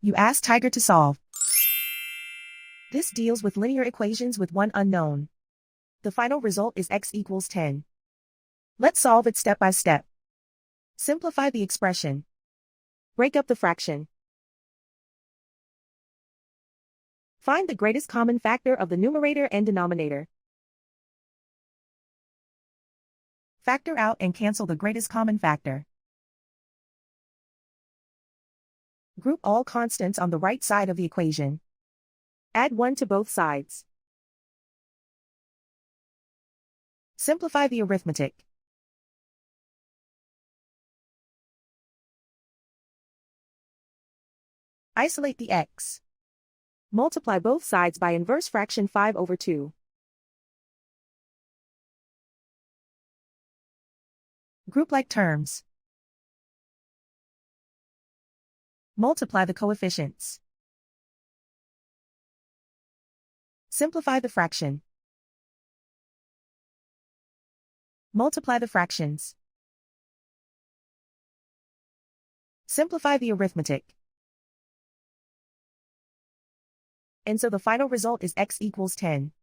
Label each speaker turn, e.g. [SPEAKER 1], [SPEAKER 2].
[SPEAKER 1] You ask Tiger to solve. This deals with linear equations with one unknown. The final result is x equals 10. Let's solve it step by step. Simplify the expression. Break up the fraction. Find the greatest common factor of the numerator and denominator. Factor out and cancel the greatest common factor. Group all constants on the right side of the equation. Add 1 to both sides. Simplify the arithmetic. Isolate the x. Multiply both sides by inverse fraction 5/2. Group like terms. Multiply the coefficients. Simplify the fraction. Multiply the fractions. Simplify the arithmetic. And so the final result is x equals 10.